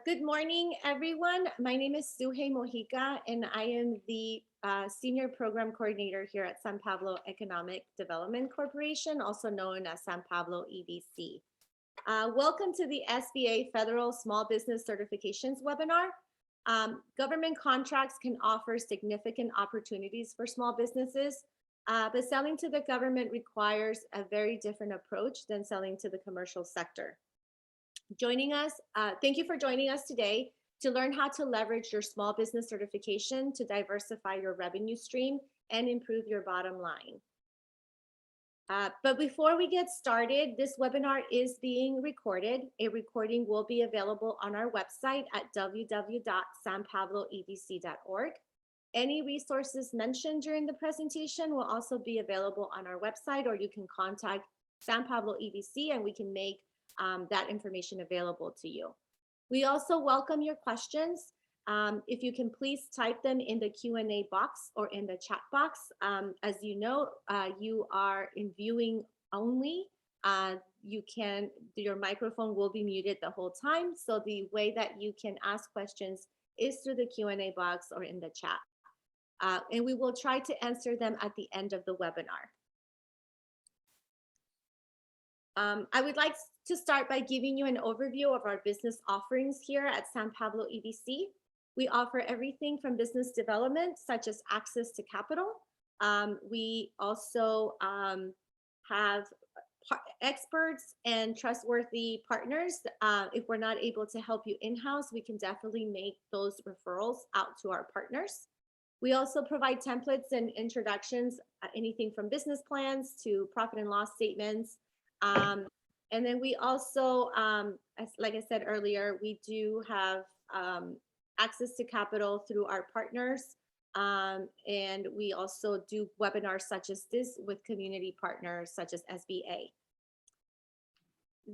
Good morning, everyone. My name is Suhey Mojica, and I am the Senior Program Coordinator here at San Pablo Economic Development Corporation, also known as San Pablo EDC. Welcome to the SBA Federal Small Business Certifications webinar. Government contracts can offer significant opportunities for small businesses, but selling to the government requires a very different approach than selling to the commercial sector. Thank you for joining us today to learn how to leverage your small business certification to diversify your revenue stream and improve your bottom line. But before we get started, this webinar is being recorded. A recording will be available on our website at www.sanpabloedc.org. Any resources mentioned during the presentation will also be available on our website, or you can contact San Pablo EDC and we can make that information available to you. We also welcome your questions. If you can please type them in the Q&A box or in the chat box. As you know, you are in viewing only. Your microphone will be muted the whole time. So the way that you can ask questions is through the Q&A box or in the chat. And we will try to answer them at the end of the webinar. I would like to start by giving you an overview of our business offerings here at San Pablo EDC. We offer everything from business development, such as access to capital. We also have experts and trustworthy partners. If we're not able to help you in-house, we can definitely make those referrals out to our partners. We also provide templates and introductions, anything from business plans to profit and loss statements. And then we also, like I said earlier, we do have access to capital through our partners. And we also do webinars such as this with community partners such as SBA.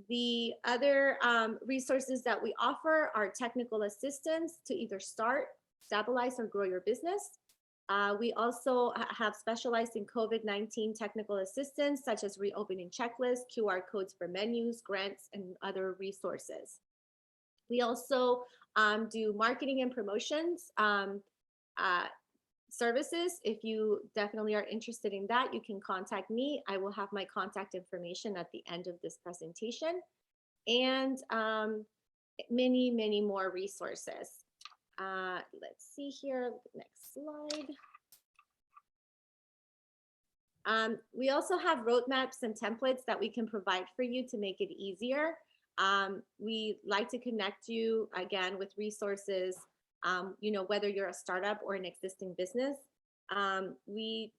The other resources that we offer are technical assistance to either start, stabilize, or grow your business. We also have specialized in COVID-19 technical assistance, such as reopening checklists, QR codes for menus, grants, and other resources. We also do marketing and promotions services. If you definitely are interested in that, you can contact me. I will have my contact information at the end of this presentation, and many, many more resources. Let's see here, next slide. We also have roadmaps and templates that we can provide for you to make it easier. We like to connect you again with resources, whether you're a startup or an existing business. We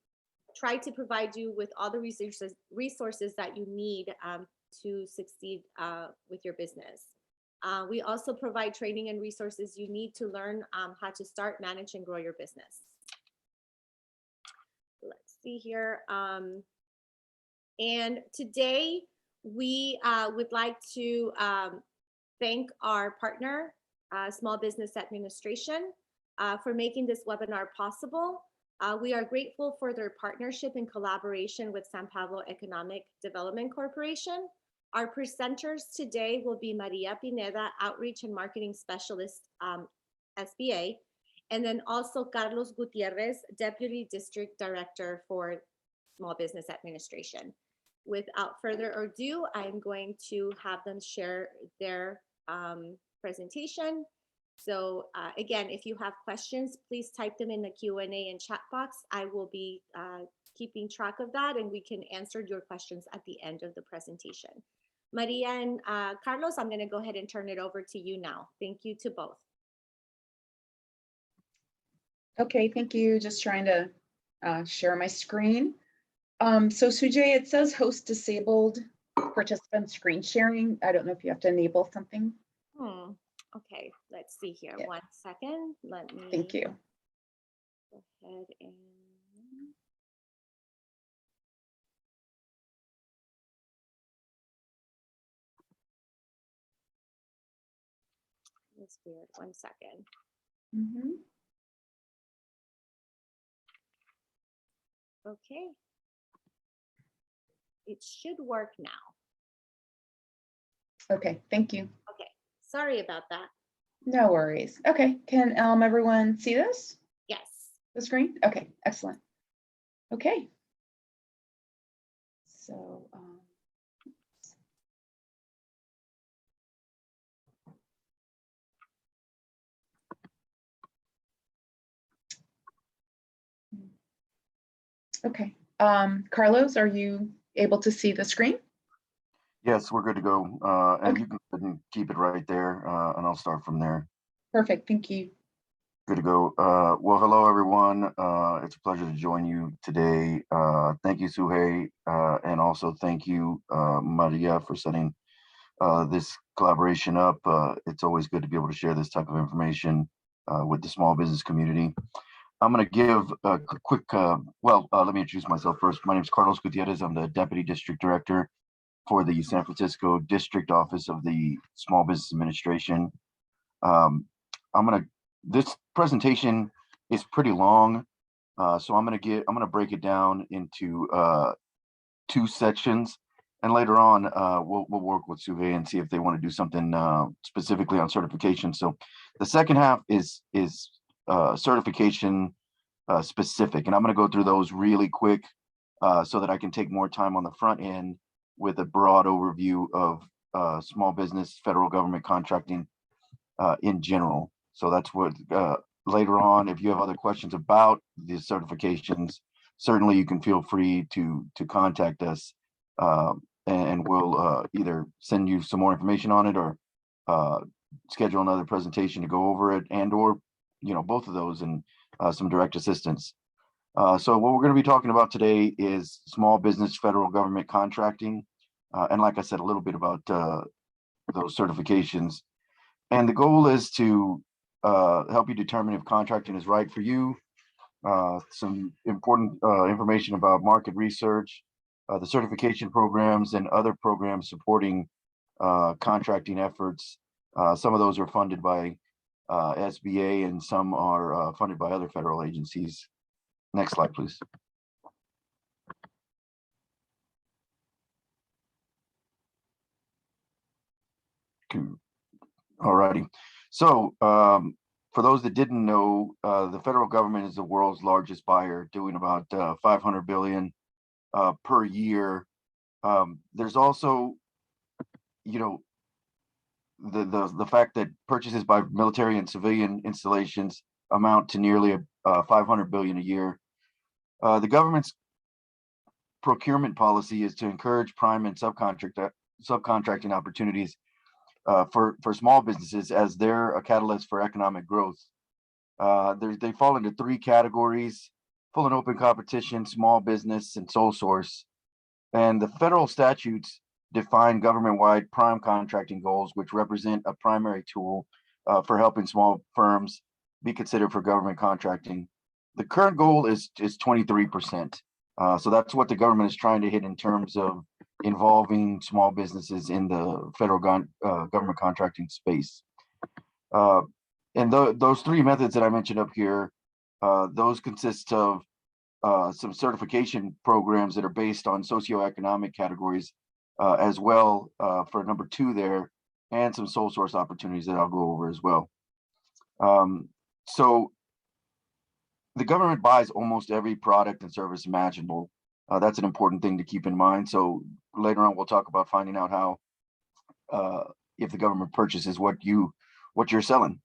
try to provide you with all the resources that you need to succeed with your business. We also provide training and resources you need to learn how to start, manage, and grow your business. Let's see here. And today we would like to thank our partner, Small Business Administration, for making this webinar possible. We are grateful for their partnership and collaboration with San Pablo Economic Development Corporation. Our presenters today will be Maria Pineda, Outreach and Marketing Specialist, SBA, and then also Carlos Gutierrez, Deputy District Director for Small Business Administration. Without further ado, I'm going to have them share their presentation. So again, if you have questions, please type them in the Q&A and chat box. I will be keeping track of that, and we can answer your questions at the end of the presentation. Maria and Carlos, I'm going to go ahead and turn it over to you now. Thank you to both. Okay, thank you. Just trying to share my screen. So Sujay, it says host disabled participant screen sharing. I don't know if you have to enable something. Okay, let's see here. Yeah. 1 second. Let me. Thank you. Go ahead and. It's weird. 1 second. Okay. It should work now. Okay, thank you. Okay, sorry about that. No worries. Okay, can everyone see this, Yes. the screen? Okay, excellent. Okay. So, okay. Carlos, are you able to see the screen? Yes, we're good to go. And Okay. you can go ahead and keep it right there, and I'll start from there. Perfect, thank you. Good to go. Well, hello, everyone. It's a pleasure to join you today. Thank you, Suhei, and also thank you, Maria, for setting this collaboration up. It's always good to be able to share this type of information with the small business community. I'm going to give a quick, let me introduce myself first. My name is Carlos Gutierrez. I'm the Deputy District Director for the San Francisco District Office of the Small Business Administration. This presentation is pretty long, so I'm gonna break it down into two sections, and later on we'll work with Suhei and see if they want to do something specifically on certification. So the second half is certification specific, and I'm going to go through those really quick so that I can take more time on the front end with a broad overview of small business, federal government contracting in general. So that's what later on, if you have other questions about these certifications, certainly you can feel free to contact us, and we'll either send you some more information on it or schedule another presentation to go over it, and or both of those, and some direct assistance. So what we're going to be talking about today is small business federal government contracting, and like I said, a little bit about those certifications. And the goal is to help you determine if contracting is right for you, some important information about market research, the certification programs, and other programs supporting contracting efforts. Some of those are funded by SBA, and some are funded by other federal agencies. Next slide, please. All righty. So for those that didn't know, the federal government is the world's largest buyer, doing about 500 billion per year. There's also, the fact that purchases by military and civilian installations amount to nearly 500 billion a year. The government's procurement policy is to encourage prime and subcontracting opportunities for small businesses, as they're a catalyst for economic growth. They fall into three categories: full and open competition, small business, and sole source. And the federal statutes define government-wide prime contracting goals, which represent a primary tool for helping small firms be considered for government contracting. The current goal is 23%. So that's what the government is trying to hit in terms of involving small businesses in the federal government contracting space. And those three methods that I mentioned up here, those consist of some certification programs that are based on socioeconomic categories, as well for number two there, and some sole source opportunities that I'll go over as well. So the government buys almost every product and service imaginable. That's an important thing to keep in mind. So later on, we'll talk about finding out how, if the government purchases what you're selling.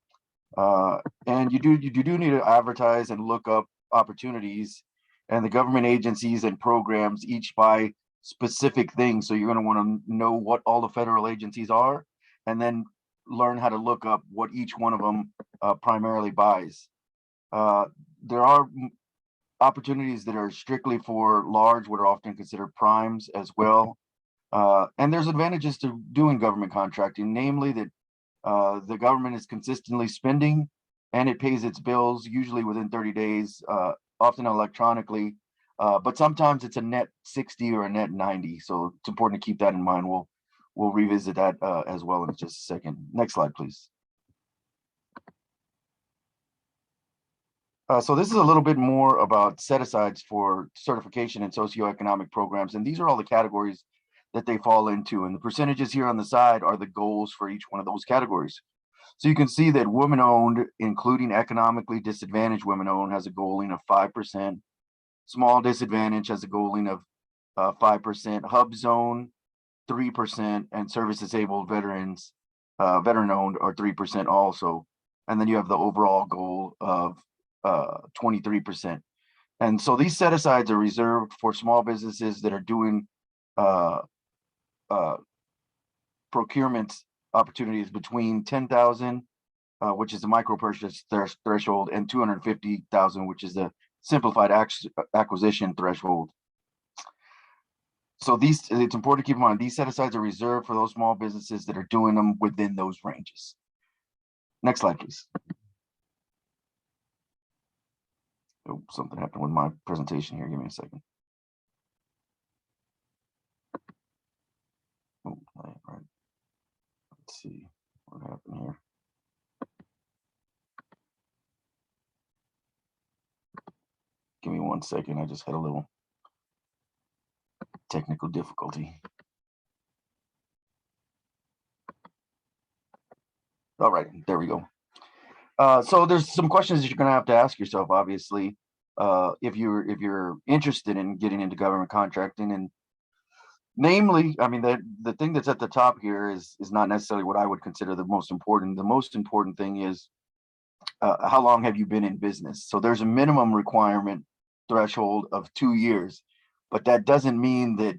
And you do need to advertise and look up opportunities, and the government agencies and programs each buy specific things. So you're going to want to know what all the federal agencies are, and then learn how to look up what each one of them primarily buys. There are opportunities that are strictly for large, what are often considered primes as well. And there's advantages to doing government contracting, namely that the government is consistently spending, and it pays its bills usually within 30 days, often electronically, but sometimes it's a net 60 or a net 90. So it's important to keep that in mind. We'll revisit that as well in just a second. Next slide, please. So this is a little bit more about set-asides for certification and socioeconomic programs, and these are all the categories that they fall into, and the percentages here on the side are the goals for each one of those categories. So you can see that women-owned, including economically disadvantaged women-owned, has a goaling of 5%. Small disadvantage has a goaling of 5%. Hub zone, 3%, and service-disabled veterans, veteran-owned, are 3% also. And then you have the overall goal of 23%. And so these set-asides are reserved for small businesses that are doing procurement opportunities between 10,000, which is the micro purchase threshold, and 250,000, which is the simplified acquisition threshold. So it's important to keep in mind, these set-asides are reserved for those small businesses that are doing them within those ranges. Next slide, please. Oh, something happened with my presentation here. Give me a second. Oh, right. Let's see what happened here. Give me 1 second. I just had a little technical difficulty. All right, there we go. So there's some questions that you're going to have to ask yourself, obviously, if you're interested in getting into government contracting. And namely, I mean, the thing that's at the top here is not necessarily what I would consider the most important. The most important thing is how long have you been in business? So there's a minimum requirement threshold of 2 years, but that doesn't mean that,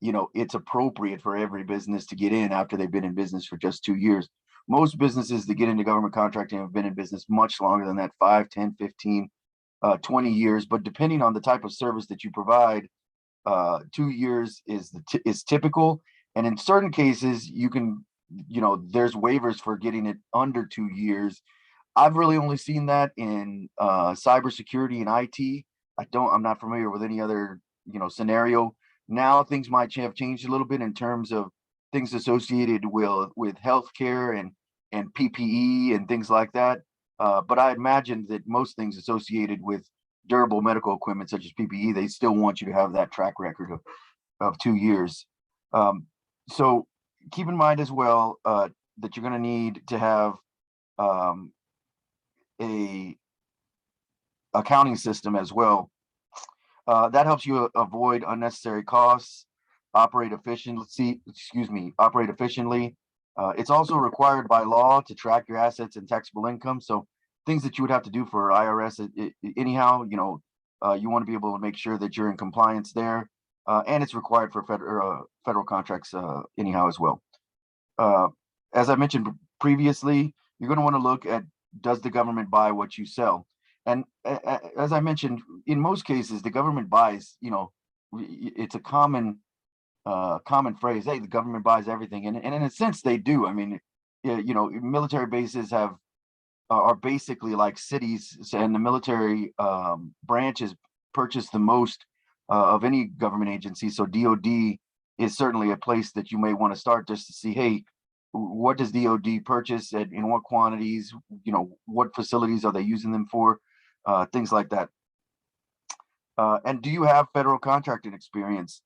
you know, it's appropriate for every business to get in after they've been in business for just 2 years. Most businesses that get into government contracting have been in business much longer than that, 5, 10, 15, 20 years. But depending on the type of service that you provide, 2 years is typical. And in certain cases, you can, you know, there's waivers for getting it under 2 years. I've really only seen that in cybersecurity and IT. I'm not familiar with any other, you know, scenario. Now things might have changed a little bit in terms of things associated with healthcare and PPE and things like that. But I imagine that most things associated with durable medical equipment, such as PPE, they still want you to have that track record of 2 years. So keep in mind as well that you're going to need to have a accounting system as well. That helps you avoid unnecessary costs, operate efficiently. It's also required by law to track your assets and taxable income. So things that you would have to do for IRS anyhow, you know, you want to be able to make sure that you're in compliance there. And it's required for federal contracts anyhow as well. As I mentioned previously, you're going to want to look at, does the government buy what you sell? And as I mentioned, in most cases, the government buys, you know, it's a common phrase, hey, the government buys everything. And in a sense, they do. I mean, you know, military bases are basically like cities, and the military branches purchase the most of any government agency. So DOD is certainly a place that you may want to start just to see, hey, what does DOD purchase and in what quantities, you know, what facilities are they using them for, things like that. And do you have federal contracting experience?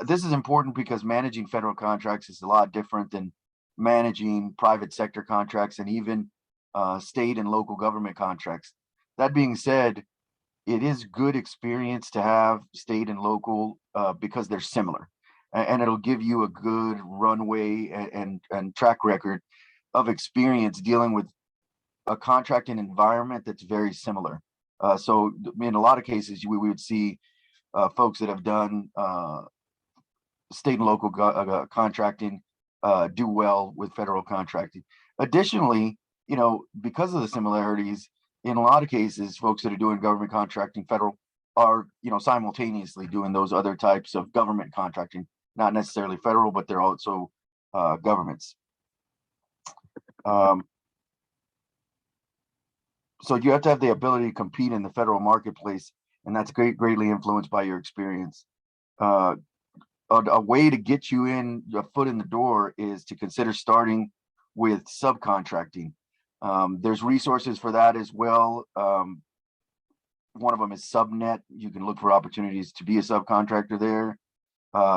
This is important because managing federal contracts is a lot different than managing private sector contracts and even state and local government contracts. That being said, it is good experience to have state and local because they're similar. And it'll give you a good runway and track record of experience dealing with a contracting environment that's very similar. So in a lot of cases, we would see folks that have done state and local contracting do well with federal contracting. Additionally, you know, because of the similarities, in a lot of cases, folks that are doing government contracting, federal, are, you know, simultaneously doing those other types of government contracting, not necessarily federal, but they're also governments. So you have to have the ability to compete in the federal marketplace, and that's greatly influenced by your experience. A way to get you in, a foot in the door, is to consider starting with subcontracting. There's resources for that as well. One of them is Subnet. You can look for opportunities to be a subcontractor there.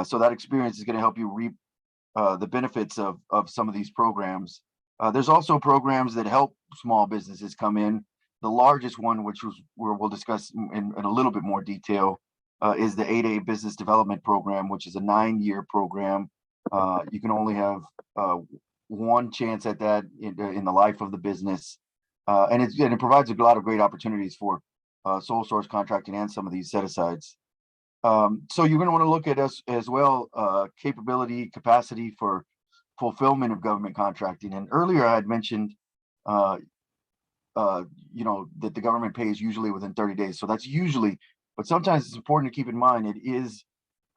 So that experience is going to help you reap the benefits of some of these programs There's also programs that help small businesses come in. The largest one, which was where we'll discuss in a little bit more detail, is the 8A Business Development Program, which is a 9-year program. You can only have one chance at that in the life of the business, and it provides a lot of great opportunities for sole source contracting and some of these set asides. So you're going to want to look at us as well, capability, capacity for fulfillment of government contracting. And earlier I had mentioned, you know, that the government pays usually within 30 days. So that's usually, but sometimes it's important to keep in mind it is,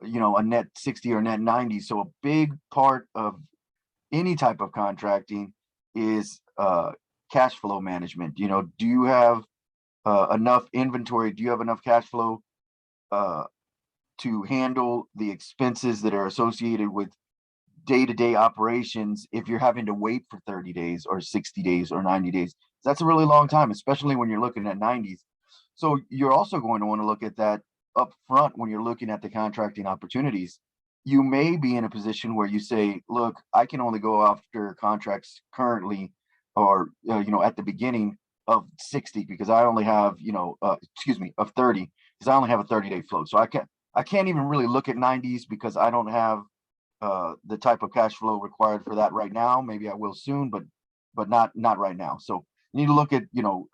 you know, a net 60 or net 90. So a big part of any type of contracting is cash flow management. You know, do you have enough inventory? Do you have enough cash flow to handle the expenses that are associated with day-to-day operations if you're having to wait for 30 days or 60 days or 90 days? That's a really long time, especially when you're looking at 90s. So you're also going to want to look at that up front when you're looking at the contracting opportunities. You may be in a position where you say, look, I can only go after contracts currently or you know, at the beginning of 60 because I only have, you know, excuse me, of 30 because I only have a 30-day float. So I can't even really look at 90s because I don't have the type of cash flow required for that right now. Maybe I will soon, but not right now. So you need to look at, you know,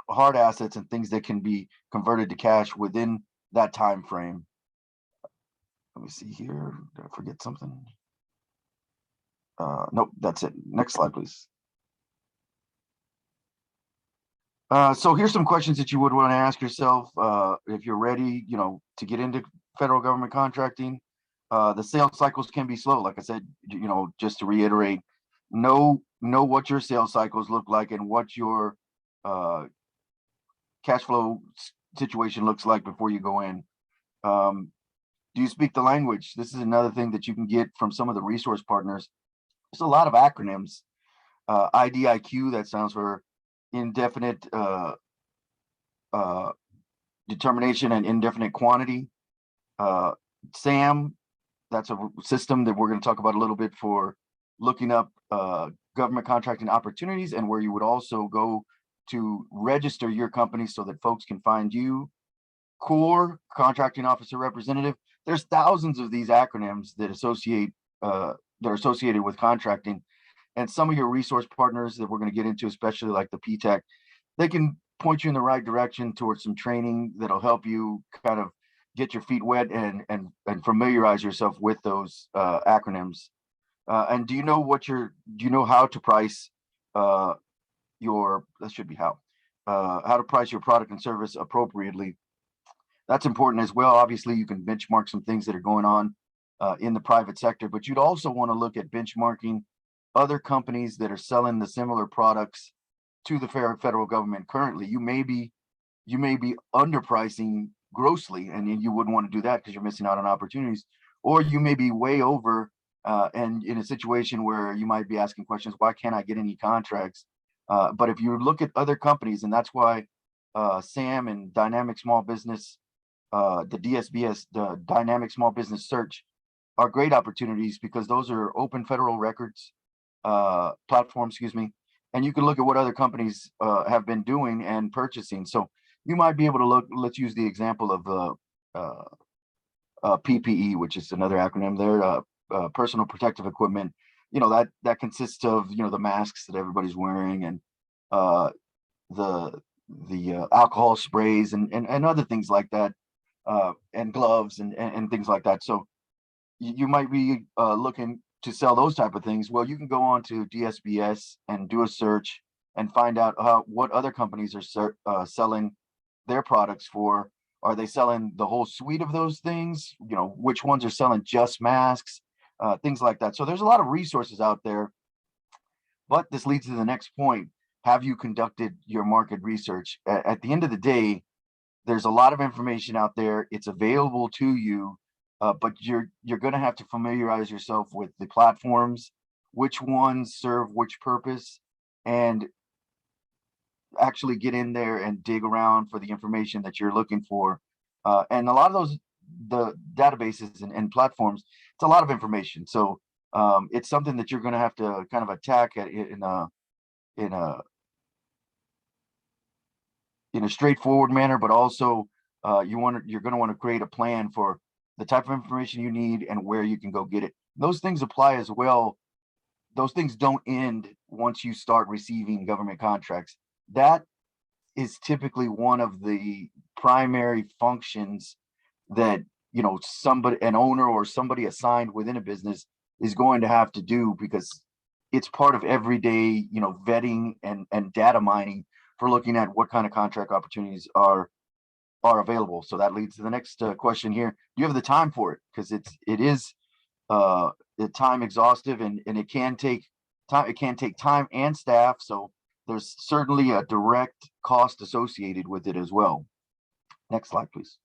hard assets and things that can be converted to cash within that time frame. Let me see here. Did I forget something? Nope, that's it. Next slide, please. So here's some questions that you would want to ask yourself if you're ready, you know, to get into federal government contracting. The sales cycles can be slow. Like I said, you know, just to reiterate, know what your sales cycles look like and what your cash flow situation looks like before you go in. Do you speak the language? This is another thing that you can get from some of the resource partners. There's a lot of acronyms. IDIQ, that stands for indefinite determination and indefinite quantity. SAM, that's a system that we're going to talk about a little bit for looking up government contracting opportunities and where you would also go to register your company so that folks can find you. CORE, Contracting Officer Representative. There's thousands of these acronyms that are associated with contracting, and some of your resource partners that we're going to get into, especially like the PTAC, they can point you in the right direction towards some training that'll help you kind of get your feet wet and familiarize yourself with those acronyms. And do you know how to price how to price your product and service appropriately? That's important as well. Obviously, you can benchmark some things that are going on in the private sector, but you'd also want to look at benchmarking other companies that are selling the similar products to the federal government currently. You may be underpricing grossly, and you wouldn't want to do that because you're missing out on opportunities, or you may be way over and in a situation where you might be asking questions, why can't I get any contracts? But if you look at other companies, and that's why SAM and Dynamic Small Business, the DSBS, the Dynamic Small Business Search, are great opportunities because those are open federal records platforms, excuse me, and you can look at what other companies have been doing and purchasing. So you might be able to look. Let's use the example of PPE, which is another acronym there, personal protective equipment. You know, that consists of, you know, the masks that everybody's wearing and the alcohol sprays and other things like that, and gloves and things like that. So you might be looking to sell those type of things. Well, you can go on to DSBS and do a search and find out what other companies are selling their products for. Are they selling the whole suite of those things? You know, which ones are selling just masks, things like that. So there's a lot of resources out there, but this leads to the next point. Have you conducted your market research? At the end of the day, there's a lot of information out there. It's available to you, but you're going to have to familiarize yourself with the platforms, which ones serve which purpose, and actually get in there and dig around for the information that you're looking for. And a lot of the databases and platforms, it's a lot of information. So It's something that you're going to have to kind of attack in a straightforward manner, but also you're going to want to create a plan for the type of information you need and where you can go get it. Those things apply as well. Those things don't end once you start receiving government contracts. That is typically one of the primary functions that, you know, an owner or somebody assigned within a business is going to have to do, because it's part of everyday, you know, vetting and data mining for looking at what kind of contract opportunities are available. So that leads to the next question here. Do you have the time for it? Because it is time exhaustive, and it can take time. It can take time and staff. So there's certainly a direct cost associated with it as well. Next slide, please.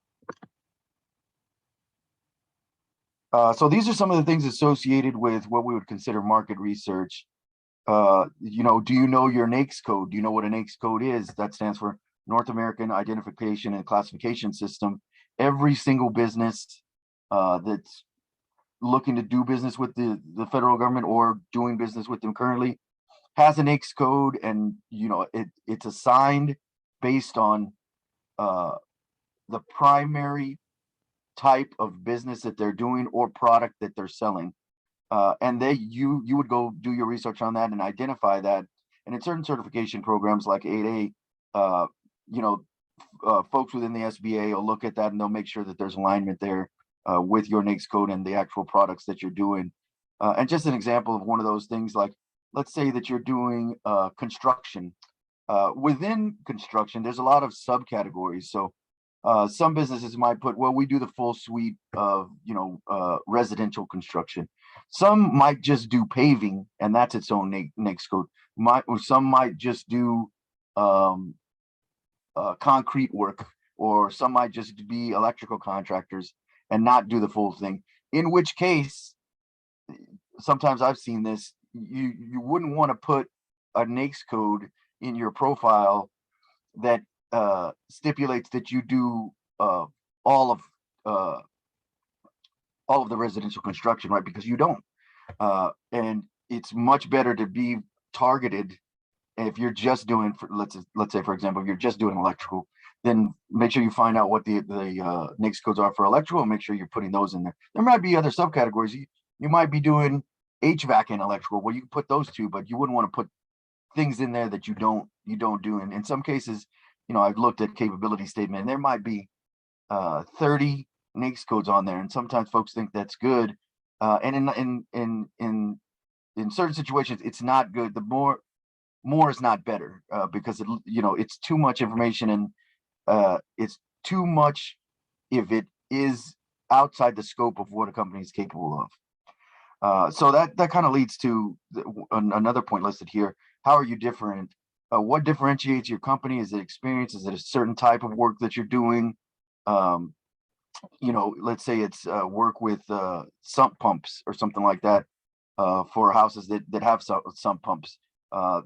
So these are some of the things associated with what we would consider market research. You know, do you know your NAICS code? Do you know what a NAICS code is? That stands for North American Identification and Classification System. Every single business that's looking to do business with the federal government or doing business with them currently has a NAICS code, and you know it's assigned based on the primary type of business that they're doing or product that they're selling. And you would go do your research on that and identify that. And in certain certification programs like 8A, you know, folks within the SBA will look at that and they'll make sure that there's alignment there with your NAICS code and the actual products that you're doing. And just an example of one of those things, like let's say that you're doing construction. Within construction, there's a lot of subcategories. So some businesses might put, well, we do the full suite of, you know, residential construction. Some might just do paving, and that's its own NAICS code. Some might just do concrete work, or some might just be electrical contractors and not do the full thing. In which case, sometimes I've seen this, you wouldn't want to put a NAICS code in your profile that stipulates that you do all of the residential construction, right? Because you don't. And it's much better to be targeted. If you're just doing, let's say, for example, if you're just doing electrical, then make sure you find out what the NAICS codes are for electrical and make sure you're putting those in there. There might be other subcategories. You might be doing HVAC and electrical. Well, you can put those two, but you wouldn't want to put things in there that you don't do. And in some cases, you know, I've looked at capability statement and there might be 30 NAICS codes on there, and sometimes folks think that's good. And in certain situations, it's not good. The more is not better, because you know, it's too much information, and it's too much if it is outside the scope of what a company is capable of. So that kind of leads to another point listed here. How are you different? What differentiates your company? Is it experience? Is it a certain type of work that you're doing? You know, let's say it's work with sump pumps or something like that, for houses that have sump pumps.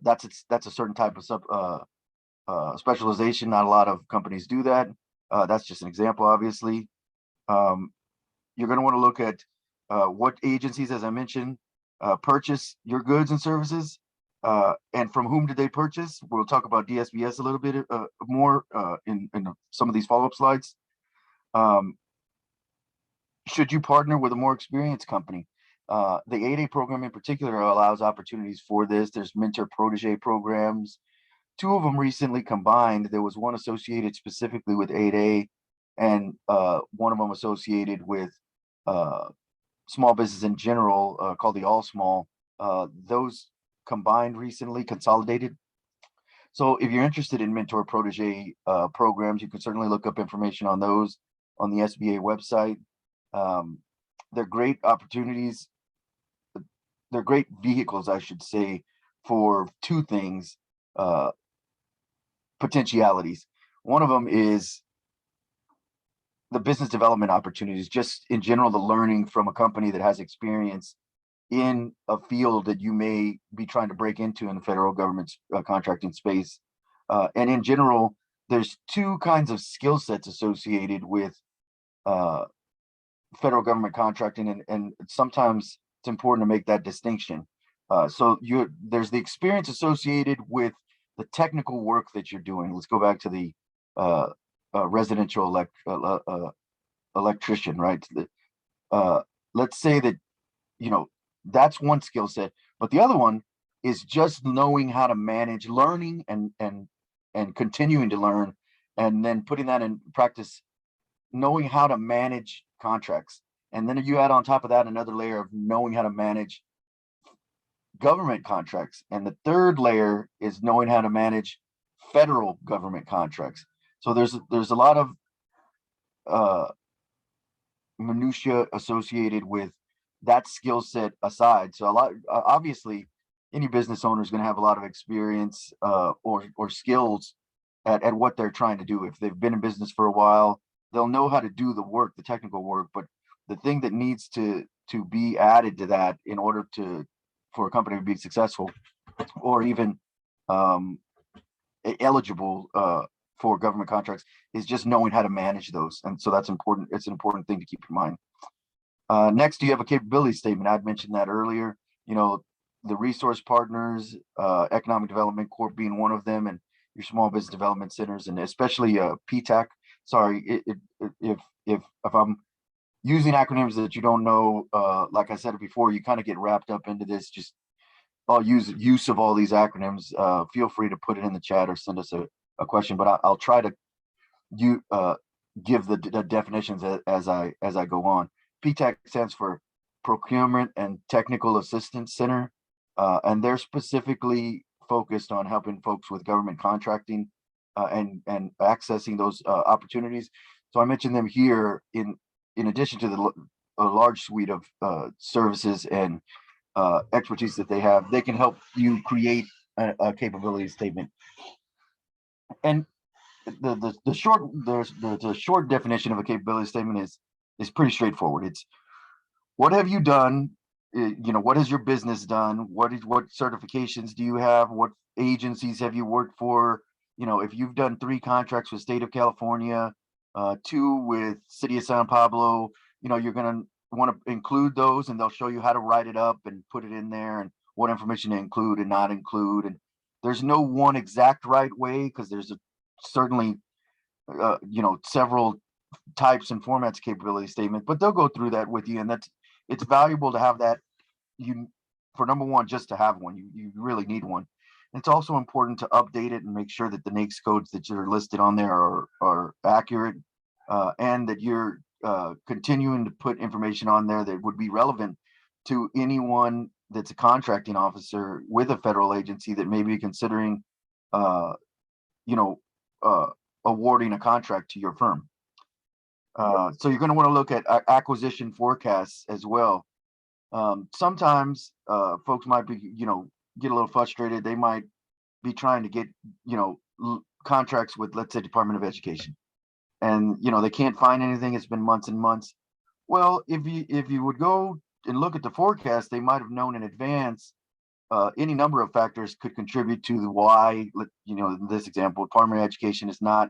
That's a certain type of specialization. Not a lot of companies do that. That's just an example, obviously. You're going to want to look at what agencies, as I mentioned, purchase your goods and services, and from whom did they purchase. We'll talk about DSBS a little bit more in some of these follow-up slides. Should you partner with a more experienced company? The 8A program in particular allows opportunities for this. There's mentor protege programs. Two of them recently combined. There was one associated specifically with 8A, and one of them associated with small business in general, called the All Small. Those combined recently, consolidated. So if you're interested in mentor protege programs, you can certainly look up information on those on the SBA website. They're great opportunities. They're great vehicles, I should say, for two things, potentialities. One of them is the business development opportunities, just in general, the learning from a company that has experience in a field that you may be trying to break into in the federal government's contracting space. And in general, there's two kinds of skill sets associated with federal government contracting, and sometimes it's important to make that distinction. So there's the experience associated with the technical work that you're doing. Let's go back to the residential electrician, right? Let's say that, that's one skill set, but the other one is just knowing how to manage learning and continuing to learn, and then putting that in practice, knowing how to manage contracts. And then you add on top of that another layer of knowing how to manage government contracts. And the third layer is knowing how to manage federal government contracts. So there's a lot of minutia associated with that skill set aside. So obviously any business owner is going to have a lot of experience or skills at what they're trying to do. If they've been in business for a while, they'll know how to do the work, the technical work. But the thing that needs to be added to that in order for a company to be successful or even eligible for government contracts is just knowing how to manage those. And so that's important. It's an important thing to keep in mind. Next, you have a capability statement. I'd mentioned that earlier. The resource partners, Economic Development Corp being one of them, and your small business development centers, and especially PTAC. Sorry, if I'm using acronyms that you don't know, like I said before, you kind of get wrapped up into this. Just I'll use of all these acronyms. Feel free to put it in the chat or send us a question, but I'll try to give the definitions as I go on. PTAC stands for Procurement and Technical Assistance Center, and they're specifically focused on helping folks with government contracting and accessing those opportunities. So I mentioned them here in addition to a large suite of services and expertise that they have. They can help you create a capability statement. And the short definition of a capability statement is pretty straightforward. It's what have you done? What has your business done? What certifications do you have? What agencies have you worked for? If you've done 3 contracts with State of California, 2 with City of San Pablo, you're going to want to include those, and they'll show you how to write it up and put it in there and what information to include and not include. And there's no one exact right way, because there's certainly several types and formats capability statement, but they'll go through that with you, and it's valuable to have that. For number one, just to have one, you really need one. It's also important to update it and make sure that the NAICS codes that are listed on there are accurate, and that you're continuing to put information on there that would be relevant to anyone that's a contracting officer with a federal agency that may be considering awarding a contract to your firm. So you're going to want to look at acquisition forecasts as well. Sometimes folks might be, get a little frustrated. They might be trying to get, contracts with, let's say, Department of Education, and they can't find anything. It's been months and months. Well, if you would go and look at the forecast, they might have known in advance any number of factors could contribute to why, in this example, Department of Education is not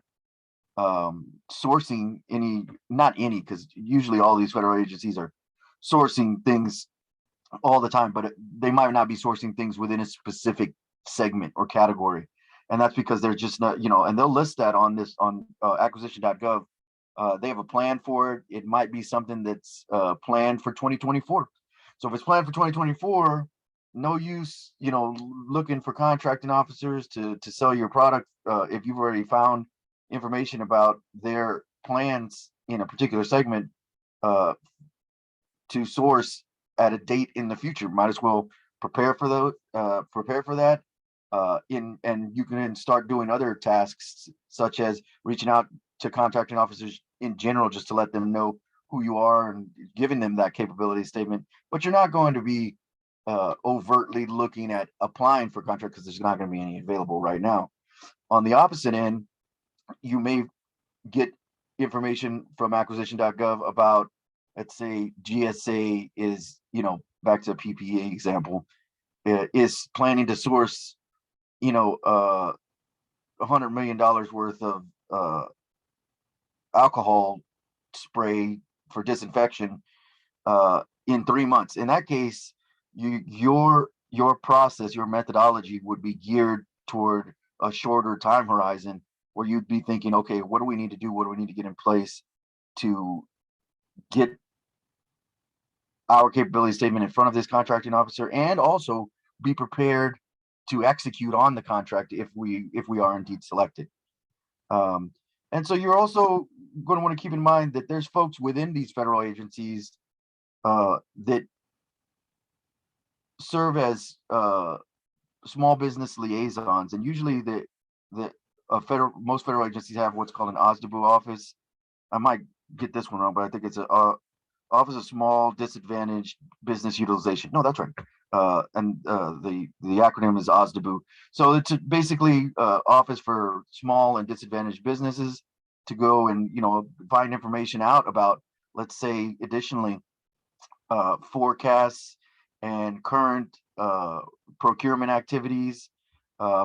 sourcing because usually all these federal agencies are sourcing things all the time, but they might not be sourcing things within a specific segment or category. And that's because they're just not, and they'll list that on acquisition.gov. They have a plan for it. It might be something that's planned for 2024. So if it's planned for 2024, no use, looking for contracting officers to sell your product if you've already found information about their plans in a particular segment to source at a date in the future. Might as well prepare for that. And you can start doing other tasks, such as reaching out to contracting officers in general, just to let them know who you are and giving them that capability statement. But you're not going to be overtly looking at applying for contract, because there's not going to be any available right now. On the opposite end, you may get information from acquisition.gov about, let's say, GSA is, back to a PPA example, is planning to source, $100 million worth of alcohol spray for disinfection in 3 months. In that case, your process, your methodology would be geared toward a shorter time horizon, where you'd be thinking, okay, what do we need to do? What do we need to get in place to get our capability statement in front of this contracting officer, and also be prepared to execute on the contract if we are indeed selected. And so you're also going to want to keep in mind that there's folks within these federal agencies that serve as small business liaisons, and usually most federal agencies have what's called an OSDBU office. I might get this one wrong, but I think it's a Office of Small Disadvantaged Business Utilization. No, that's right. And the acronym is OSDBU. So it's basically office for small and disadvantaged businesses to go and find information out about, let's say, additionally, forecasts and current procurement activities,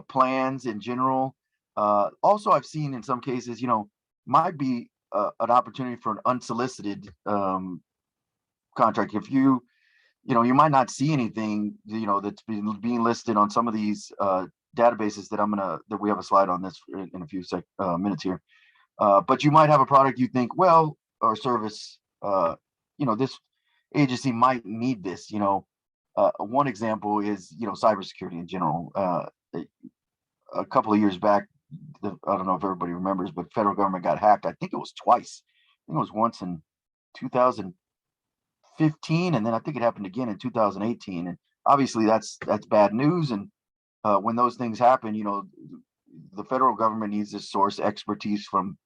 plans in general. Also, I've seen in some cases, might be an opportunity for an unsolicited contract. If you might not see anything, that's being listed on some of these databases that we have a slide on this in a few minutes here. But you might have a product you think, well, or service, this agency might need this. One example is, cybersecurity in general. A couple of years back, I don't know if everybody remembers, but federal government got hacked. I think it was twice. I think it was once in 2015, and then I think it happened again in 2018. And obviously that's bad news. And when those things happen, the federal government needs to source expertise from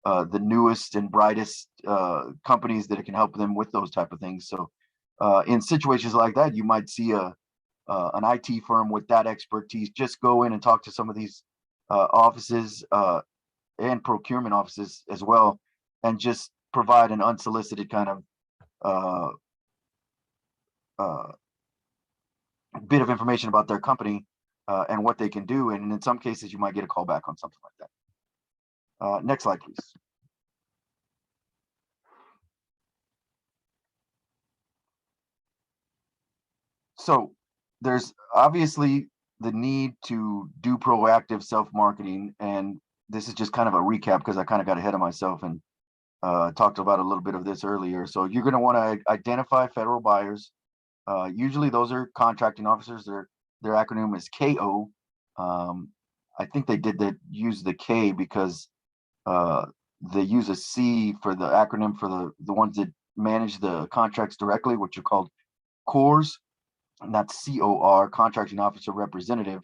the newest and brightest companies that can help them with those type of things. So in situations like that, you might see an IT firm with that expertise just go in and talk to some of these offices and procurement offices as well, and just provide an unsolicited kind of bit of information about their company and what they can do. And in some cases, you might get a call back on something like that. Next slide, please. So there's obviously the need to do proactive self-marketing, and this is just kind of a recap because I kind of got ahead of myself and talked about a little bit of this earlier. So you're going to want to identify federal buyers. Usually those are contracting officers. Their acronym is KO. I think they use the K because they use a C for the acronym for the ones that manage the contracts directly, which are called CORs, and that's COR, Contracting Officer Representative.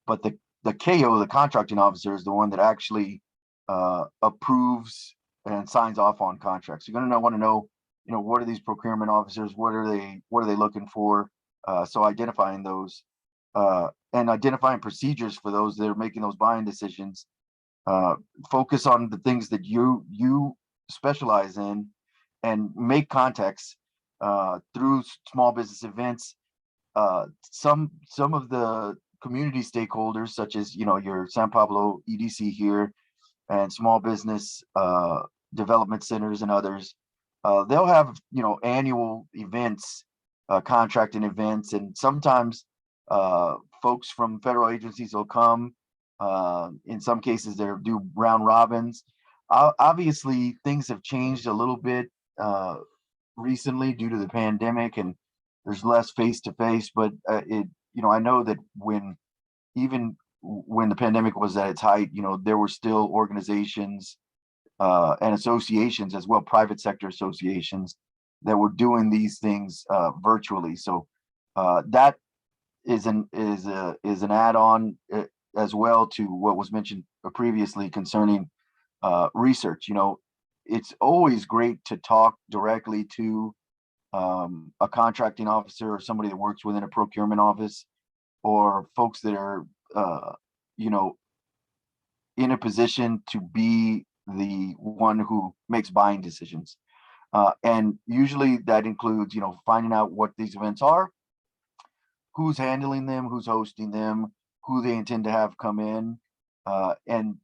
But the KO, the contracting officer, is the one that actually approves and signs off on contracts. You're going to want to know, what are these procurement officers? What are they looking for? So identifying those and identifying procedures for those that are making those buying decisions. Focus on the things that you specialize in, and make contacts through small business events. Some of the community stakeholders, such as your San Pablo EDC here and small business development centers and others, they'll have annual events, contracting events, and sometimes folks from federal agencies will come. In some cases, they'll do round robins. Obviously, things have changed a little bit recently due to the pandemic, and there's less face-to-face. But I know that even when the pandemic was at its height, there were still organizations and associations as well, private sector associations, that were doing these things virtually. So that is an add-on as well to what was mentioned previously concerning research. It's always great to talk directly to a contracting officer or somebody that works within a procurement office, or folks that are in a position to be the one who makes buying decisions. And usually that includes, finding out what these events are, who's handling them, who's hosting them, who they intend to have come in, and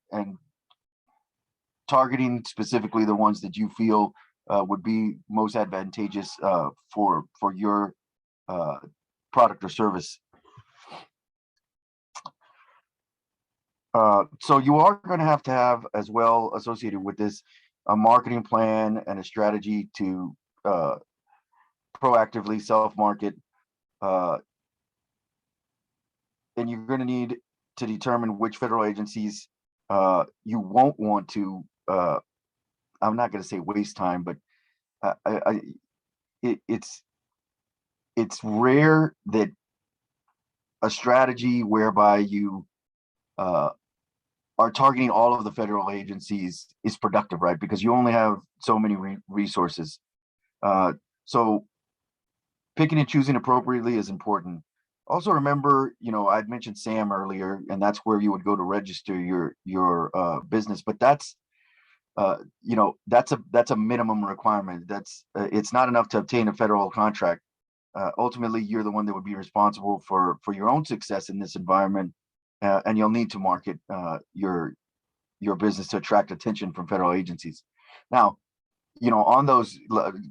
targeting specifically the ones that you feel would be most advantageous for your product or service. So you are going to have as well associated with this a marketing plan and a strategy to proactively self-market, and you're going to need to determine which federal agencies you won't want to. I'm not going to say waste time, but it's rare that a strategy whereby you are targeting all of the federal agencies is productive, right? Because you only have so many resources. So picking and choosing appropriately is important. Also remember, I'd mentioned SAM earlier, and that's where you would go to register your business, but that's that's a minimum requirement. It's not enough to obtain a federal contract. Ultimately, you're the one that would be responsible for your own success in this environment, and you'll need to market your business to attract attention from federal agencies. Now, on those,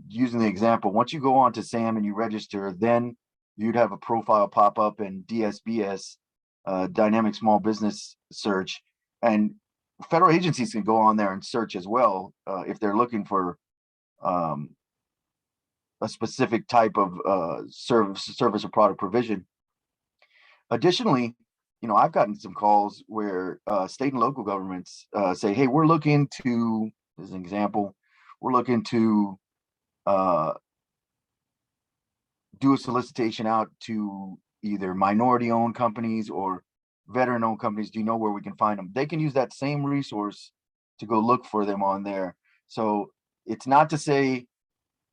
using the example, once you go on to SAM and you register, then you'd have a profile pop up in DSBS, Dynamic Small Business Search, and federal agencies can go on there and search as well if they're looking for a specific type of service or product provision. Additionally, I've gotten some calls where state and local governments say, hey, we're looking to, as an example, we're looking to do a solicitation out to either minority-owned companies or veteran-owned companies. Do you know where we can find them? They can use that same resource to go look for them on there. So it's not to say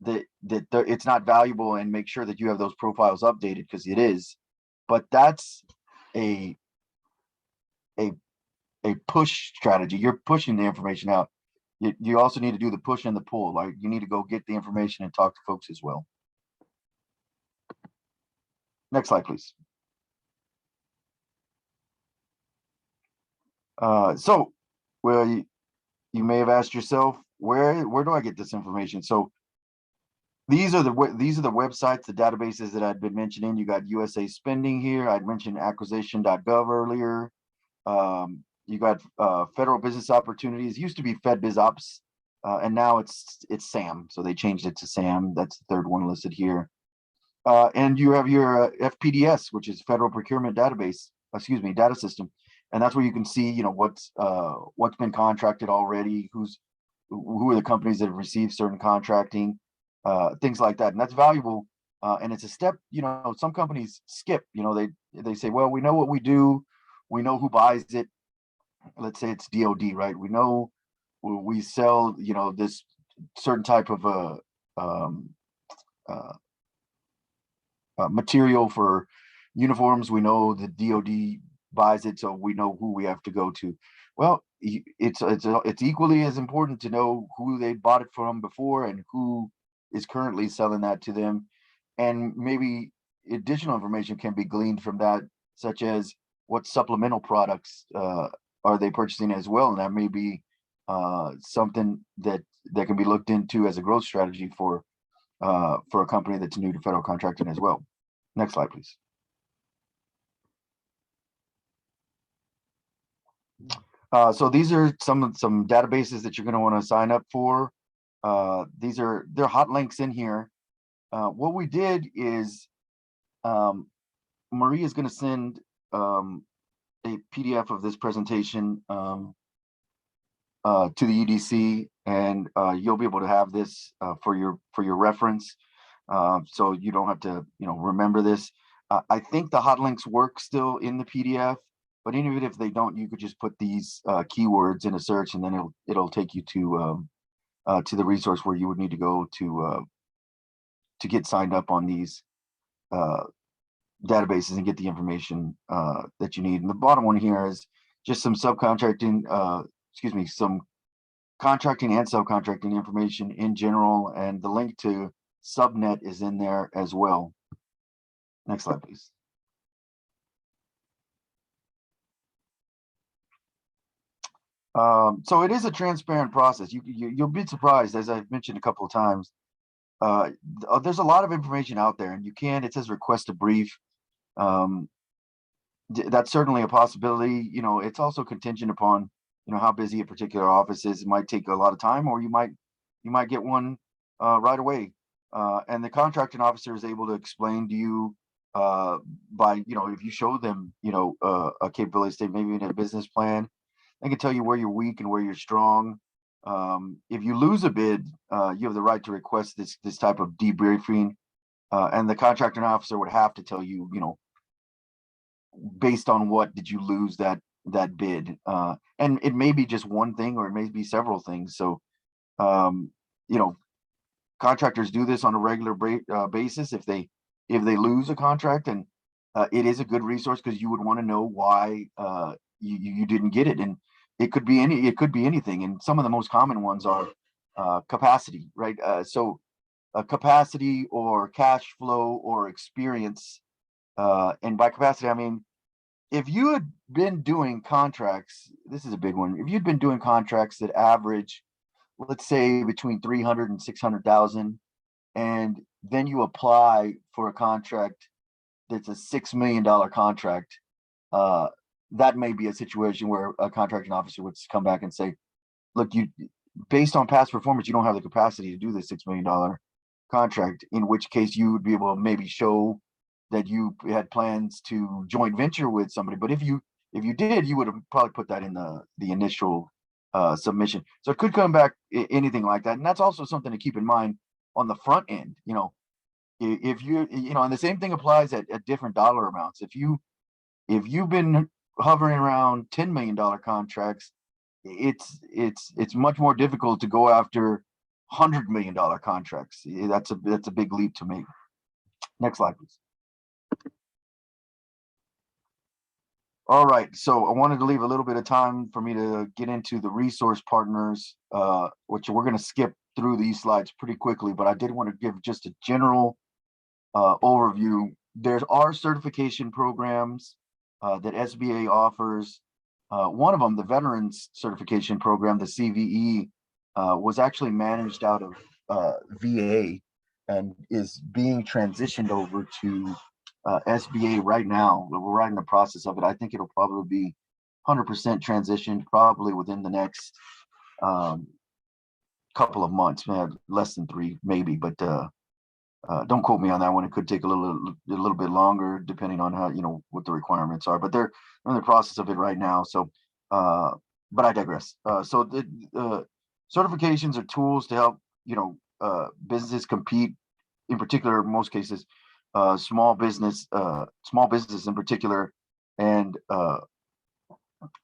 that it's not valuable, and make sure that you have those profiles updated, because it is. But that's a push strategy. You're pushing the information out. You also need to do the push and the pull. Like, you need to go get the information and talk to folks as well. Next slide, please. So, well, you may have asked yourself, where do I get this information? So these are the websites, the databases that I'd been mentioning. You got USA Spending here. I'd mentioned acquisition.gov earlier. You got Federal Business Opportunities. It used to be FedBizOps, and now it's SAM. So they changed it to SAM. That's the third one listed here. And you have your FPDS, which is Federal Procurement Database, data system. And that's where you can see, what's been contracted already, who are the companies that have received certain contracting, things like that. And that's valuable. And it's a step, some companies skip, they say, well, we know what we do. We know who buys it. Let's say it's DOD, right? We know we sell, this certain type of material for uniforms. We know the DOD buys it, so we know who we have to go to. Well, it's equally as important to know who they bought it from before and who is currently selling that to them. And maybe additional information can be gleaned from that, such as what supplemental products are they purchasing as well. And that may be something that can be looked into as a growth strategy for a company that's new to federal contracting as well. Next slide, please. So these are some databases that you're going to want to sign up for. They're hot links in here. What we did is Marie is going to send a PDF of this presentation to the EDC, and you'll be able to have this for your reference, so you don't have to remember this. I think the hot links work still in the PDF, but even if they don't, you could just put these keywords in a search, and then it'll take you to the resource where you would need to go to get signed up on these databases and get the information that you need. And the bottom one here is just some subcontracting, some contracting and subcontracting information in general, and the link to Subnet is in there as well. Next slide, please. So it is a transparent process. You'll be surprised, as I've mentioned a couple of times. There's a lot of information out there, and it says request a brief. Um, that's certainly a possibility. It's also contingent upon, how busy a particular office is. It might take a lot of time, or you might get one right away. And the contracting officer is able to explain to you by, if you show them, a capability statement, maybe in a business plan, they can tell you where you're weak and where you're strong. If you lose a bid, you have the right to request this type of debriefing, and the contracting officer would have to tell you, based on what did you lose that bid, and it may be just one thing or it may be several things. So, um, you know, contractors do this on a regular basis if they lose a contract, and it is a good resource because you would want to know why you didn't get it, and it could be anything. And some of the most common ones are capacity, right? So capacity or cash flow or experience, and by capacity I mean, if you had been doing contracts, this is a big one. If you'd been doing contracts that average, let's say, between 300 and 600,000, and then you apply for a contract that's a $6 million contract, that may be a situation where a contracting officer would come back and say, look, based on past performance, you don't have the capacity to do this $6 million contract, in which case you would be able to maybe show that you had plans to joint venture with somebody. But if you did, you would have probably put that in the initial submission. So it could come back anything like that. And that's also something to keep in mind on the front end. If and the same thing applies at different dollar amounts. If you've been hovering around $10 million contracts, it's much more difficult to go after $100 million contracts. That's a big leap to make. Next slide, please. All right, so I wanted to leave a little bit of time for me to get into the resource partners, which we're going to skip through these slides pretty quickly, but I did want to give just a general overview. There are certification programs that SBA offers. One of them, the Veterans Certification Program, the CVE, was actually managed out of VA and is being transitioned over to SBA right now. We're right in the process of it. I think it'll probably be 100% transitioned probably within the next couple of months, less than 3 maybe, but don't quote me on that one. It could take a little bit longer depending on how, what the requirements are, but they're in the process of it right now. So, but I digress. So the certifications are tools to help, businesses compete, in particular, in most cases, small business in particular, and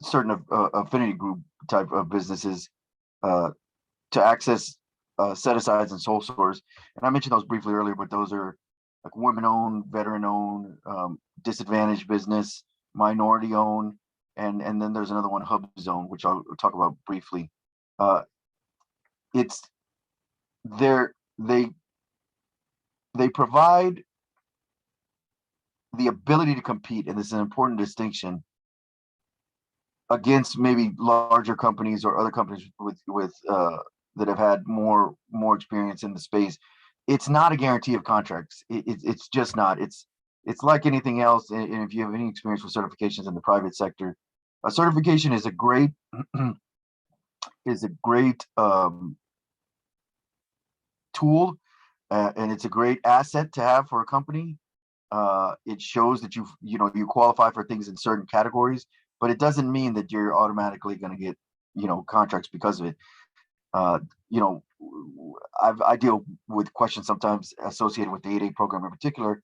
certain affinity group type of businesses to access set-asides and sole source. And I mentioned those briefly earlier, but those are like women-owned, veteran-owned, disadvantaged business, minority-owned, and then there's another one, Hub Zone, which I'll talk about briefly. It's they provide the ability to compete, and this is an important distinction, against maybe larger companies or other companies with that have had more experience in the space. It's not a guarantee of contracts. It's just not. It's like anything else. And if you have any experience with certifications in the private sector, a certification is a great tool, and it's a great asset to have for a company. It shows that you qualify for things in certain categories, but it doesn't mean that you're automatically going to get contracts because of it. I deal with questions sometimes associated with the 8A program in particular,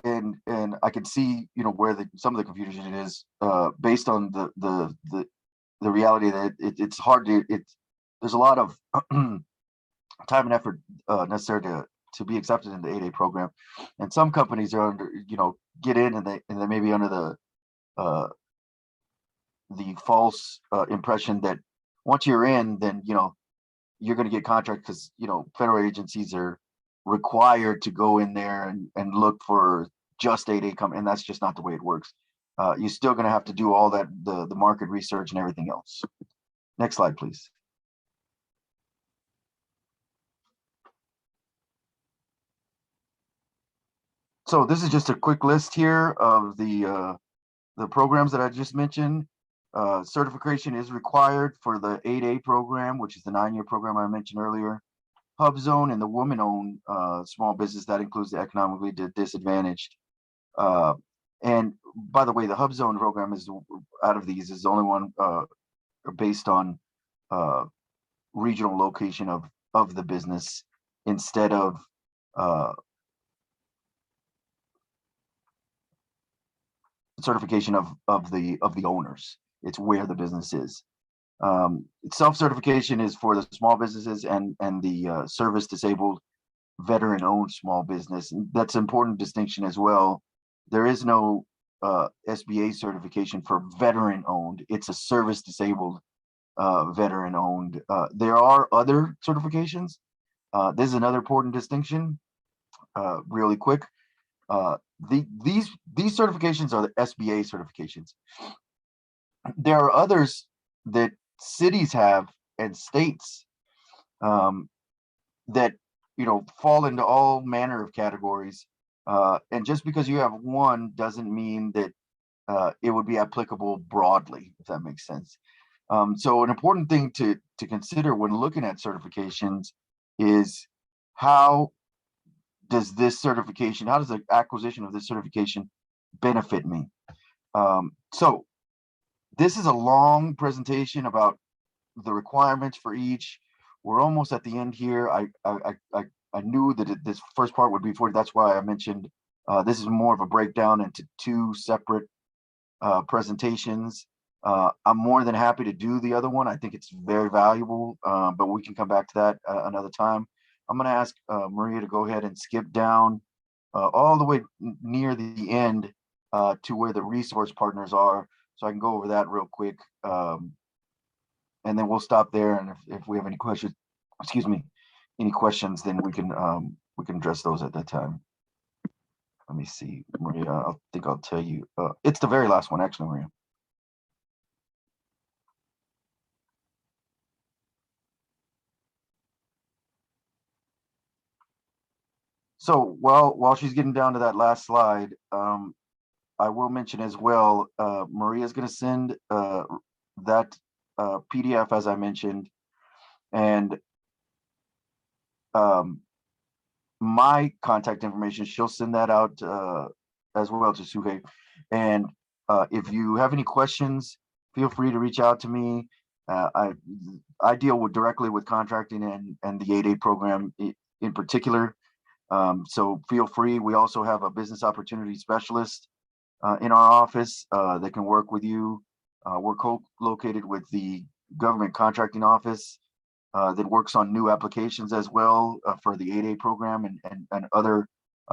and I can see where some of the confusion is based on the reality that it's hard to there's a lot of time and effort necessary to be accepted in the 8A program, and some companies are under get in and they may be under the false impression that once you're in, then you're going to get contract, because federal agencies are required to go in there and look for just 8A and that's just not the way it works. you're still going to have to do all that, the market research and everything else. Next slide, please. So this is just a quick list here of the programs that I just mentioned. Certification is required for the 8A program, which is the 9-year program I mentioned earlier. Hub Zone and the woman-owned small business, that includes the economically disadvantaged. And by the way, the Hub Zone program is, out of these, is the only one based on regional location of the business instead of certification of the owners. It's where the business is. Self-certification is for the small businesses and the service disabled veteran-owned small business. And that's an important distinction as well. There is no SBA certification for veteran-owned. It's a service disabled veteran-owned. There are other certifications. This is another important distinction. Really quick. These certifications are the SBA certifications. There are others that cities have and states that fall into all manner of categories. And just because you have one doesn't mean that it would be applicable broadly, if that makes sense. So an important thing to consider when looking at certifications is how does the acquisition of this certification benefit me? So this is a long presentation about the requirements for each. We're almost at the end here. I knew that this first part would be for, that's why I mentioned this is more of a breakdown into 2 separate presentations. I'm more than happy to do the other one. I think it's very valuable, but we can come back to that another time. I'm going to ask Maria to go ahead and skip down all the way near the end to where the resource partners are, so I can go over that real quick. And then we'll stop there. And if we have any questions, any questions, then we can address those at that time. Let me see, Maria. I think I'll tell you. It's the very last one, actually, Maria. So while she's getting down to that last slide, I will mention as well, Maria's going to send that PDF, as I mentioned, and my contact information, she'll send that out as well to Suhei. And if you have any questions, feel free to reach out to me. I deal directly with contracting and the 8A program in particular. So feel free. We also have a business opportunity specialist in our office that can work with you. We're co-located with the government contracting office that works on new applications as well for the 8A program and other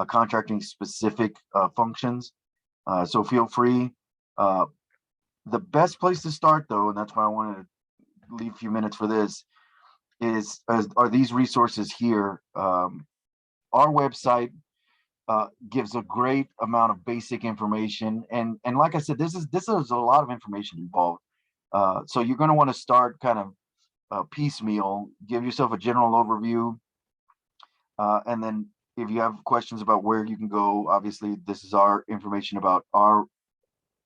contracting specific functions. So feel free. The best place to start, though, and that's why I wanted to leave a few minutes for this, are these resources here. Our website gives a great amount of basic information, and like I said, this is a lot of information involved. So you're going to want to start kind of piecemeal, give yourself a general overview, and then if you have questions about where you can go, obviously this is our information about our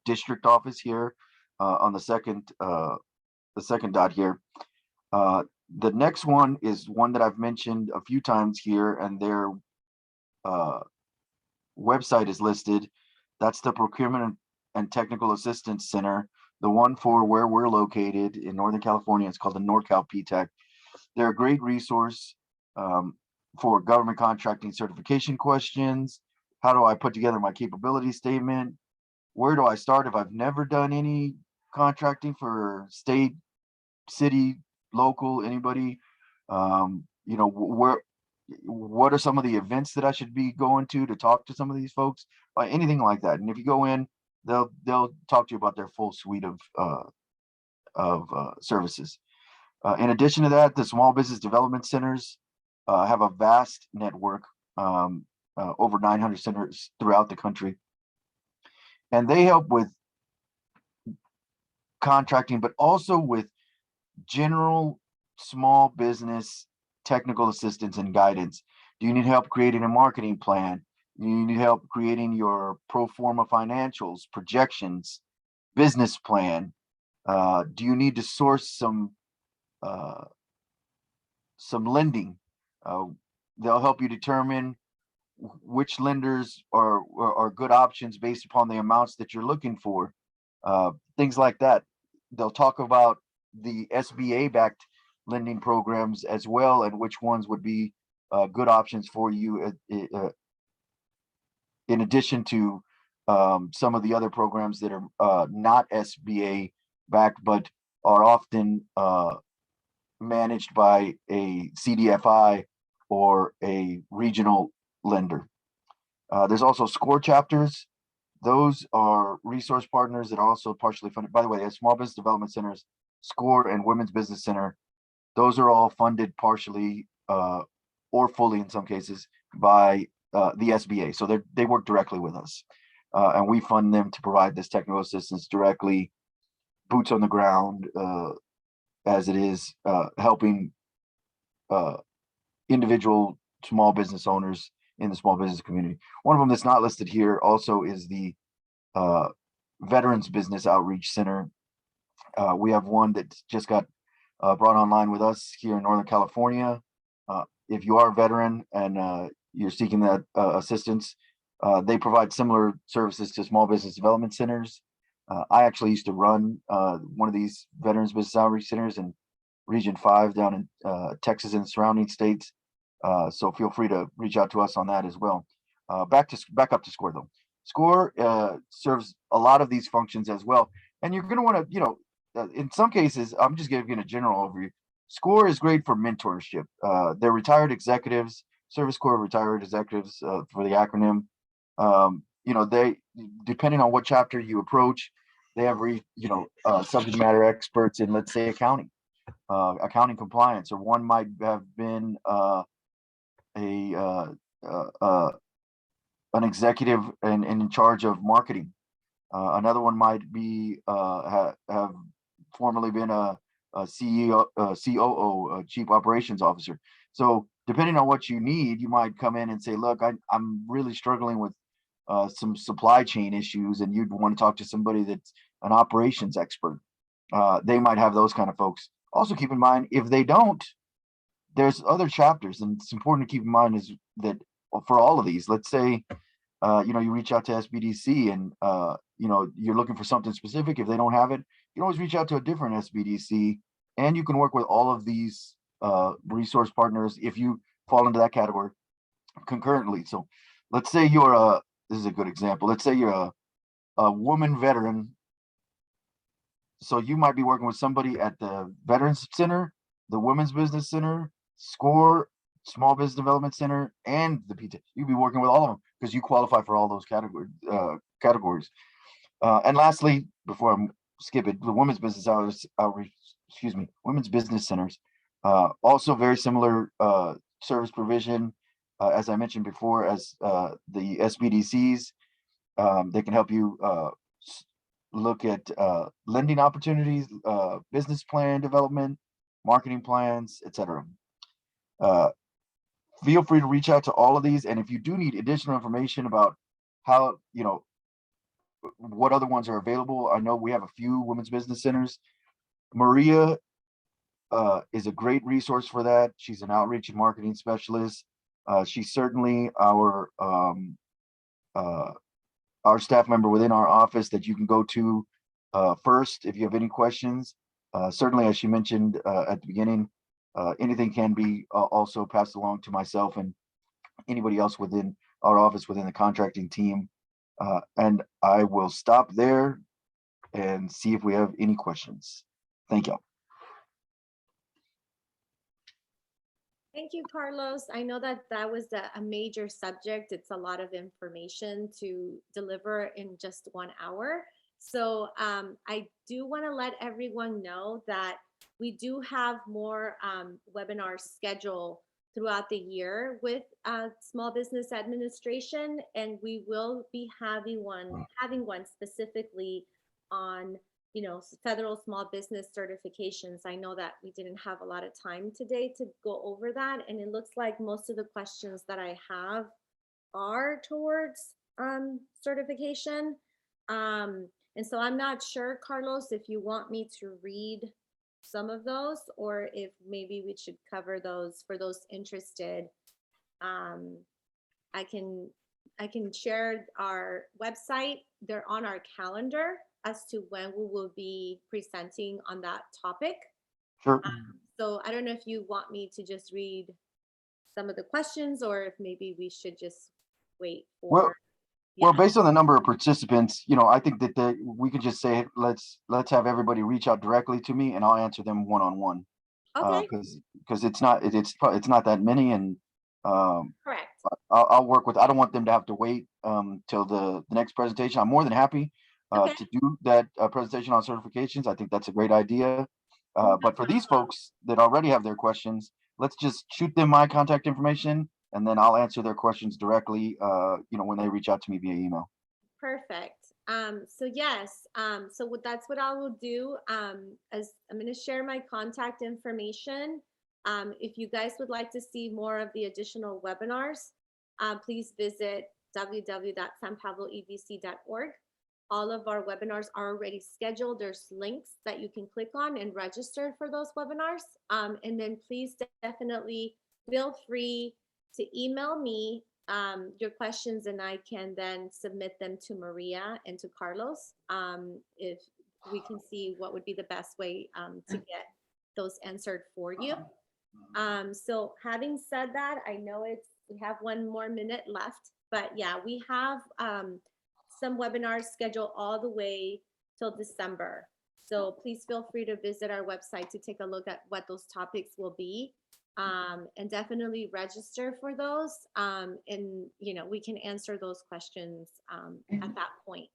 district office here on the second dot here. The next one is one that I've mentioned a few times here, and their website is listed. That's the Procurement and Technical Assistance Center, the one for where we're located in Northern California. It's called the NorCal PTAC. They're a great resource for government contracting certification questions. How do I put together my capability statement? Where do I start if I've never done any contracting for state, city, local, anybody? What are some of the events that I should be going to talk to some of these folks? Anything like that. And if you go in, they'll talk to you about their full suite of services. In addition to that, the small business development centers have a vast network, over 900 centers throughout the country, and they help with contracting, but also with general small business technical assistance and guidance. Do you need help creating a marketing plan? Do you need help creating your pro forma financials, projections, business plan? Do you need to source some lending? They'll help you determine which lenders are good options based upon the amounts that you're looking for. Things like that. They'll talk about the SBA backed lending programs as well, and which ones would be good options for you in addition to some of the other programs that are not SBA backed, but are often managed by a CDFI or a regional lender. There's also SCORE chapters. Those are resource partners that are also partially funded. By the way, Small Business Development Centers, SCORE and Women's Business Center, those are all funded partially or fully in some cases by the SBA. So they work directly with us. And we fund them to provide this technical assistance directly, boots on the ground, as it is helping individual small business owners in the small business community. One of them that's not listed here also is the Veterans Business Outreach Center. We have one that just got brought online with us here in Northern California. If you are a veteran and you're seeking that assistance, they provide similar services to small business development centers. I actually used to run one of these Veterans Business Outreach Centers in Region 5 down in Texas and the surrounding states. So feel free to reach out to us on that as well. Back up to SCORE though. SCORE serves a lot of these functions as well. And you're going to want to, in some cases, I'm just giving a general overview. SCORE is great for mentorship. They're retired executives, Service Corps retired executives for the acronym. They, depending on what chapter you approach, they have subject matter experts in, let's say, accounting compliance, or one might have been an executive and in charge of marketing. Another one might be have formerly been a CEO, COO, Chief Operations Officer. So depending on what you need, you might come in and say, look, I'm really struggling with some supply chain issues, and you'd want to talk to somebody that's an operations expert. They might have those kind of folks. Also keep in mind, if they don't, there's other chapters, and it's important to keep in mind is that for all of these, let's say, you reach out to SBDC and, you're looking for something specific. If they don't have it, you can always reach out to a different SBDC, and you can work with all of these resource partners if you fall into that category concurrently. So let's say this is a good example. Let's say you're a woman veteran. So you might be working with somebody at the Veterans Center, the Women's Business Center, SCORE, Small Business Development Center, and the PT. You'd be working with all of them because you qualify for all those categories. And lastly, before I skip it, the Women's Business Outreach, Women's Business Centers, also very similar service provision, as I mentioned before, as the SBDCs. They can help you look at lending opportunities, business plan development, marketing plans, etc. Feel free to reach out to all of these, and if you do need additional information about how, what other ones are available, I know we have a few women's business centers. Maria is a great resource for that. She's an outreach and marketing specialist. She's certainly our staff member within our office that you can go to first if you have any questions. Certainly, as she mentioned at the beginning, anything can be also passed along to myself and anybody else within our office, within the contracting team. And I will stop there and see if we have any questions. Thank you. Thank you, Carlos. I know that was a major subject. It's a lot of information to deliver in just 1 hour. So I do want to let everyone know that we do have more webinars scheduled throughout the year with Small Business Administration, and we will be having one specifically on federal small business certifications. I know that we didn't have a lot of time today to go over that, and it looks like most of the questions that I have are towards certification. And so I'm not sure, Carlos, if you want me to read some of those, or if maybe we should cover those for those interested. I can share our website. They're on our calendar as to when we will be presenting on that topic. Sure. So I don't know if you want me to just read some of the questions, or if maybe we should just wait for. Well, based on the number of participants, I think that we could just say, let's have everybody reach out directly to me, and I'll answer them one-on-one. Okay, Because it's not that many, and correct. I'll work with. I don't want them to have to wait till the next presentation. I'm more than happy Okay. to do that presentation on certifications. I think that's a great idea. But for these folks that already have their questions, let's just shoot them my contact information, and then I'll answer their questions directly, when they reach out to me via email. Perfect. So yes, that's what I will do. As I'm going to share my contact information. If you guys would like to see more of the additional webinars, please visit www.sanpabloedc.org. All of our webinars are already scheduled. There's links that you can click on and register for those webinars. And then please definitely feel free to email me your questions, and I can then submit them to Maria and to Carlos, if we can see what would be the best way to get those answered for you. So having said that, I know we have 1 more minute left, but yeah, we have some webinars scheduled all the way till December. So please feel free to visit our website to take a look at what those topics will be. And definitely register for those. And we can answer those questions at that point.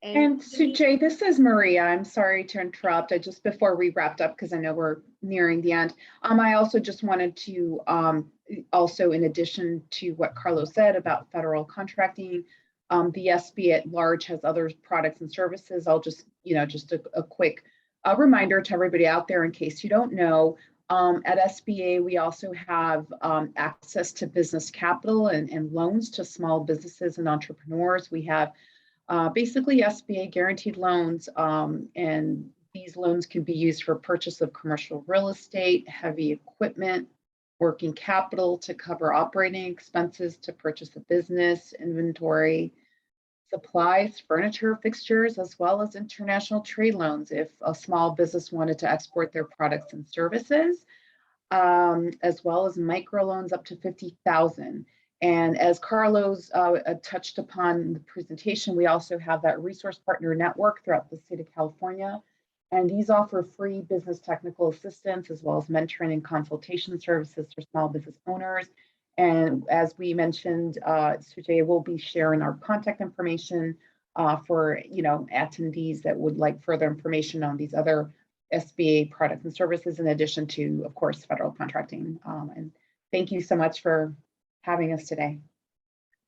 And Sujay, this is Maria. I'm sorry to interrupt. Just before we wrapped up, because I know we're nearing the end. I also just wanted to also, in addition to what Carlos said about federal contracting, the SBA at large has other products and services. I'll just, just a quick reminder to everybody out there in case you don't know. At SBA, we also have access to business capital and loans to small businesses and entrepreneurs. We have basically Sba Guaranteed Loans, and these loans can be used for purchase of commercial real estate, heavy equipment, working capital to cover operating expenses, to purchase a business, inventory, supplies, furniture, fixtures, as well as international trade loans if a small business wanted to export their products and services, as well as microloans up to $50,000. And as Carlos touched upon in the presentation, we also have that resource partner network throughout the state of California. And these offer free business technical assistance, as well as mentoring and consultation services for small business owners. And as we mentioned, Sujay will be sharing our contact information for attendees that would like further information on these other SBA products and services, in addition to, of course, federal contracting. And thank you so much for having us today.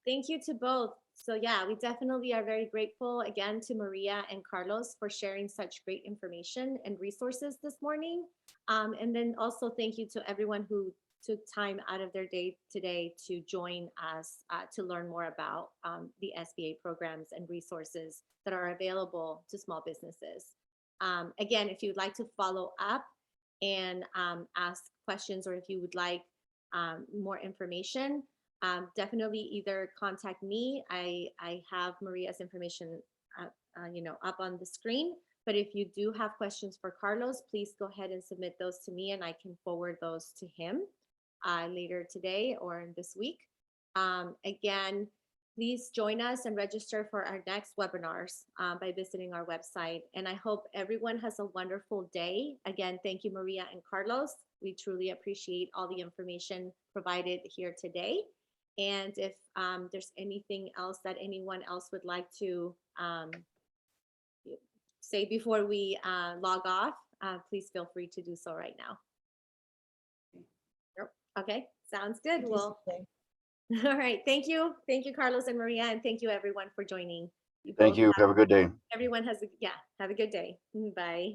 Thank you to both. So yeah, we definitely are very grateful again to Maria and Carlos for sharing such great information and resources this morning. And then also thank you to everyone who took time out of their day today to join us to learn more about the SBA programs and resources that are available to small businesses. Again, if you'd like to follow up and ask questions, or if you would like more information, definitely either contact me. I have Maria's information up on the screen. But if you do have questions for Carlos, please go ahead and submit those to me, and I can forward those to him later today or this week. Again, please join us and register for our next webinars by visiting our website. And I hope everyone has a wonderful day. Again, thank you, Maria and Carlos. We truly appreciate all the information provided here today. And if there's anything else that anyone else would like to say before we log off, please feel free to do so right now. Okay, sounds good. Well, all right. Thank you. Thank you, Carlos and Maria, and thank you everyone for joining. Thank both you. Have a good day. everyone has, yeah, have a good day. Bye.